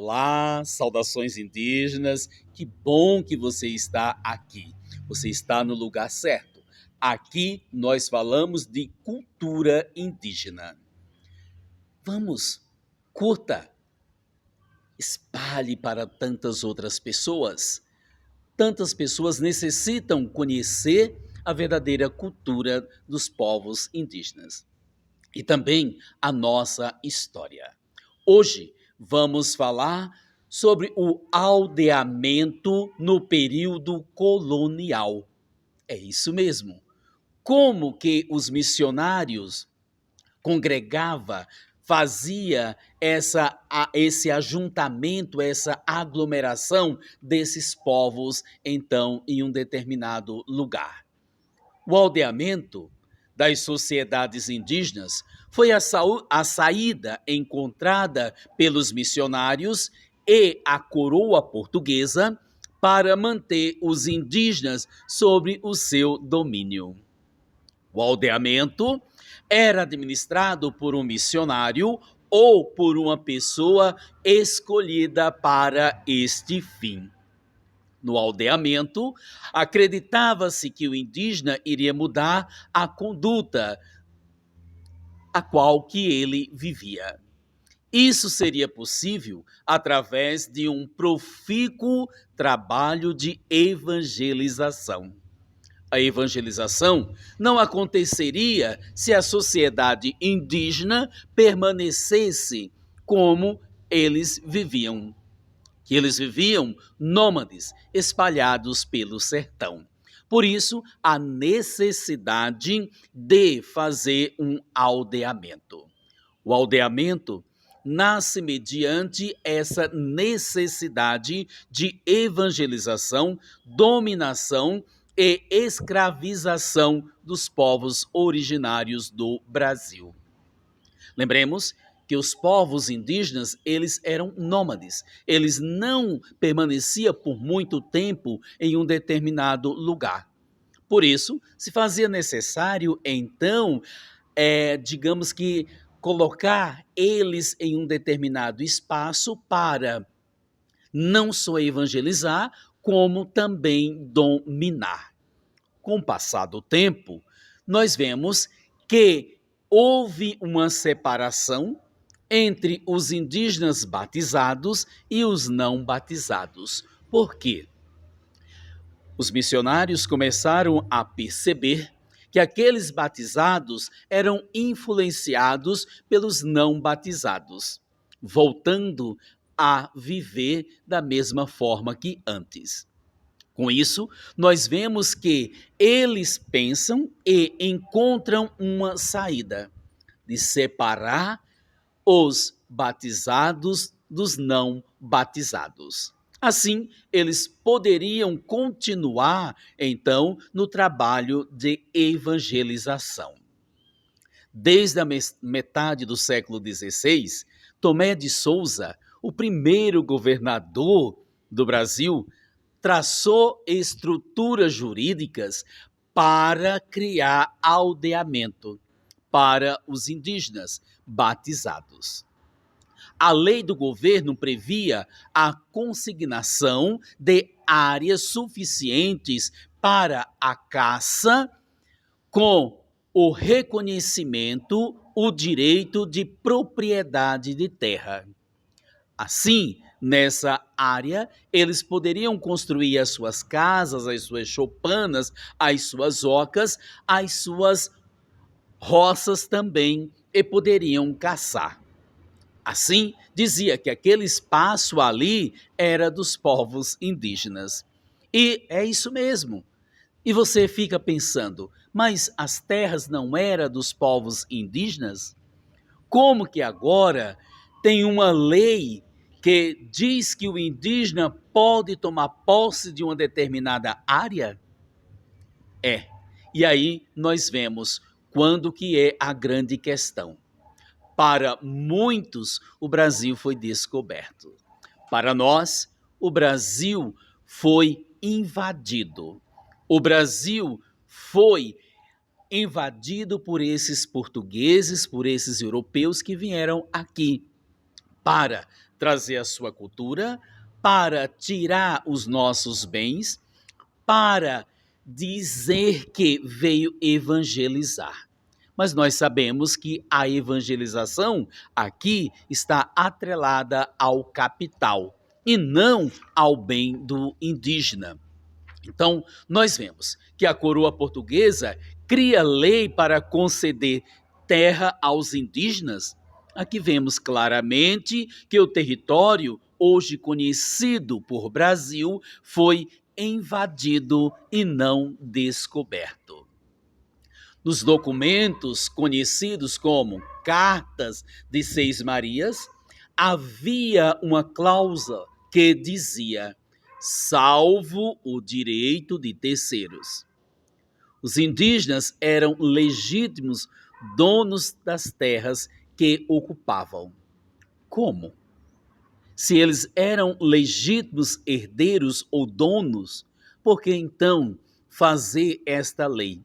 Olá, saudações indígenas. Que bom que você está aqui. Você está no lugar certo. Aqui nós falamos de cultura indígena. Vamos, curta, espalhe para tantas outras pessoas. Tantas pessoas necessitam conhecer a verdadeira cultura dos povos indígenas e também a nossa história. Hoje vamos falar sobre o aldeamento no período colonial. É isso mesmo. Como que os missionários congregava, fazia esse ajuntamento, essa aglomeração desses povos, então, em um determinado lugar. O aldeamento das sociedades indígenas foi a saída encontrada pelos missionários e a coroa portuguesa para manter os indígenas sobre o seu domínio. O aldeamento era administrado por um missionário ou por uma pessoa escolhida para este fim. No aldeamento, acreditava-se que o indígena iria mudar a conduta a qual que ele vivia. Isso seria possível através de um profícuo trabalho de evangelização. A evangelização não aconteceria se a sociedade indígena permanecesse como eles viviam, que eles viviam nômades, espalhados pelo sertão. Por isso, a necessidade de fazer um aldeamento. O aldeamento nasce mediante essa necessidade de evangelização, dominação e escravização dos povos originários do Brasil. Lembremos que os povos indígenas, eles eram nômades. Eles não permaneciam por muito tempo em um determinado lugar. Por isso, se fazia necessário, então, digamos que, colocar eles em um determinado espaço para não só evangelizar, como também dominar. Com o passar do tempo, nós vemos que houve uma separação entre os indígenas batizados e os não batizados. Por quê? Os missionários começaram a perceber que aqueles batizados eram influenciados pelos não batizados, voltando a viver da mesma forma que antes. Com isso, nós vemos que eles pensam e encontram uma saída de separar os batizados dos não batizados. Assim, eles poderiam continuar, então, no trabalho de evangelização. Desde a metade do século XVI, Tomé de Souza, o primeiro governador do Brasil, traçou estruturas jurídicas para criar aldeamento para os indígenas batizados. A lei do governo previa a consignação de áreas suficientes para a caça, com o reconhecimento, o direito de propriedade de terra. Assim, nessa área, eles poderiam construir as suas casas, as suas choupanas, as suas ocas, as suas roças também, e poderiam caçar. Assim, dizia que aquele espaço ali era dos povos indígenas. E é isso mesmo. E você fica pensando, mas as terras não eram dos povos indígenas? Como que agora tem uma lei que diz que o indígena pode tomar posse de uma determinada área? E aí nós vemos quando que é a grande questão. Para muitos, o Brasil foi descoberto. Para nós, o Brasil foi invadido. O Brasil foi invadido por esses portugueses, por esses europeus que vieram aqui para trazer a sua cultura, para tirar os nossos bens, para dizer que veio evangelizar. Mas nós sabemos que a evangelização aqui está atrelada ao capital e não ao bem do indígena. Então, nós vemos que a coroa portuguesa cria lei para conceder terra aos indígenas. Aqui vemos claramente que o território, hoje conhecido por Brasil, foi invadido e não descoberto. Nos documentos conhecidos como Cartas de Seis Marias, havia uma cláusula que dizia: salvo o direito de terceiros. Os indígenas eram legítimos donos das terras que ocupavam. Como? Se eles eram legítimos herdeiros ou donos, por que então fazer esta lei?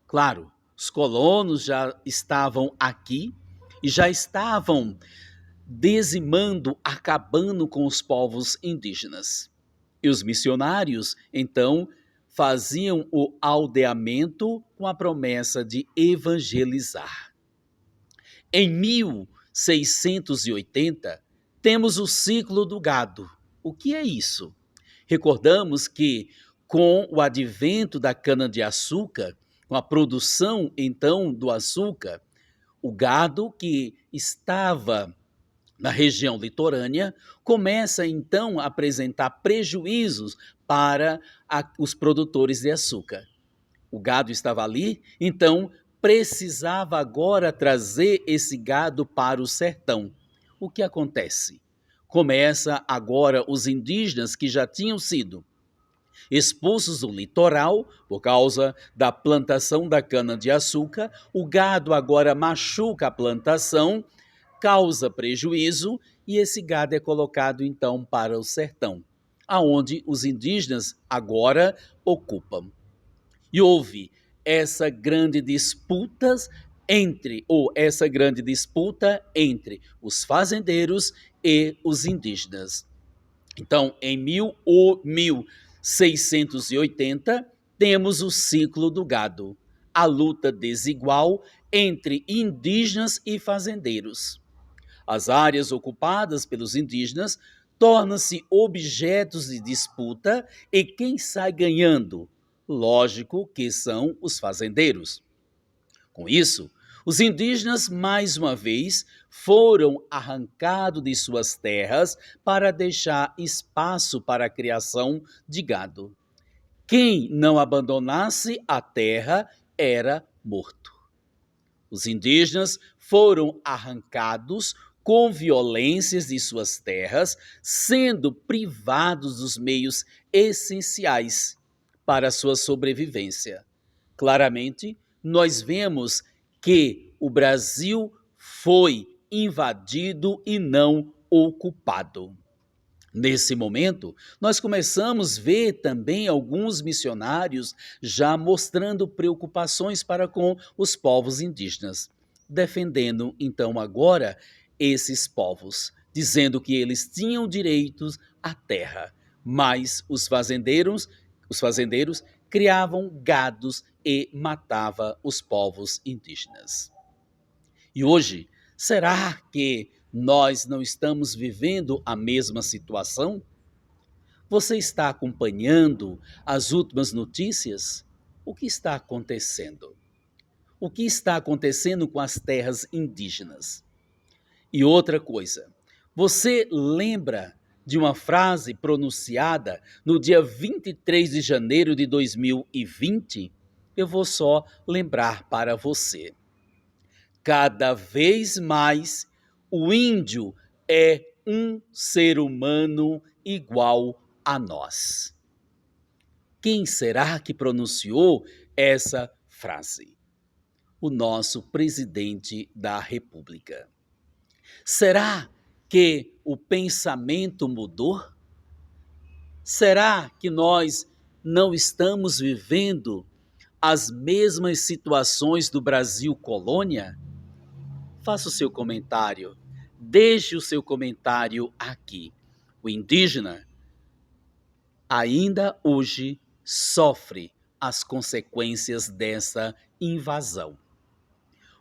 Claro, os colonos já estavam aqui e já estavam dizimando, acabando com os povos indígenas. E os missionários, então, faziam o aldeamento com a promessa de evangelizar. Em 1680, temos o ciclo do gado. O que é isso? Recordamos que, com o advento da cana-de-açúcar, com a produção, então, do açúcar, o gado que estava na região litorânea começa, então, a apresentar prejuízos para os produtores de açúcar. O gado estava ali, então precisava agora trazer esse gado para o sertão. O que acontece? Começa agora os indígenas que já tinham sido expulsos do litoral por causa da plantação da cana-de-açúcar, o gado agora machuca a plantação, causa prejuízo e esse gado é colocado então para o sertão, aonde os indígenas agora ocupam. E houve essa grande disputa entre os fazendeiros e os indígenas. Então, em 1680, temos o ciclo do gado, a luta desigual entre indígenas e fazendeiros. As áreas ocupadas pelos indígenas tornam-se objetos de disputa e quem sai ganhando? Lógico que são os fazendeiros. Com isso, os indígenas, mais uma vez, foram arrancados de suas terras para deixar espaço para a criação de gado. Quem não abandonasse a terra era morto. Os indígenas foram arrancados com violências de suas terras, sendo privados dos meios essenciais para a sua sobrevivência. Claramente, nós vemos que o Brasil foi invadido e não ocupado. Nesse momento, nós começamos a ver também alguns missionários já mostrando preocupações para com os povos indígenas, defendendo então agora esses povos, dizendo que eles tinham direitos à terra, mas os fazendeiros criavam gados e matavam os povos indígenas. E hoje, será que nós não estamos vivendo a mesma situação? Você está acompanhando as últimas notícias? O que está acontecendo? O que está acontecendo com as terras indígenas? E outra coisa, você lembra de uma frase pronunciada no dia 23 de janeiro de 2020? Eu vou só lembrar para você. Cada vez mais, o índio é um ser humano igual a nós. Quem será que pronunciou essa frase? O nosso presidente da República. Será que o pensamento mudou? Será que nós não estamos vivendo as mesmas situações do Brasil colônia? Faça o seu comentário. deixe o seu comentário aqui. O indígena ainda hoje sofre as consequências dessa invasão.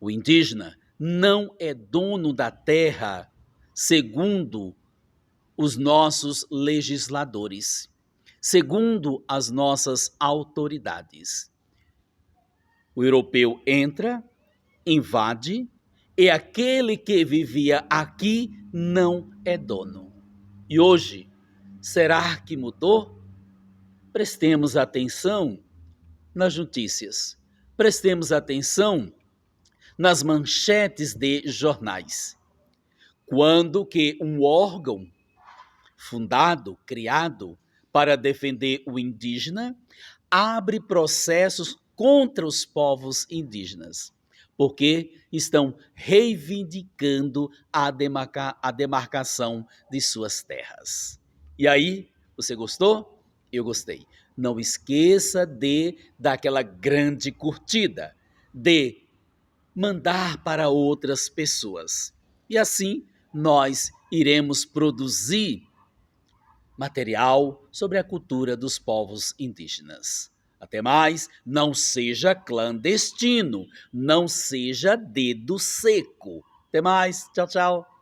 O indígena não é dono da terra, segundo os nossos legisladores, segundo as nossas autoridades. O europeu entra, invade, e aquele que vivia aqui não é dono. E hoje, será que mudou? Prestemos atenção nas notícias, prestemos atenção nas manchetes de jornais. Quando que um órgão fundado, criado para defender o indígena, abre processos contra os povos indígenas, porque estão reivindicando a demarcação de suas terras. E aí, você gostou? Eu gostei. Não esqueça de dar aquela grande curtida, de mandar para outras pessoas. E assim nós iremos produzir material sobre a cultura dos povos indígenas. Até mais, não seja clandestino, não seja dedo seco. Até mais, tchau, tchau.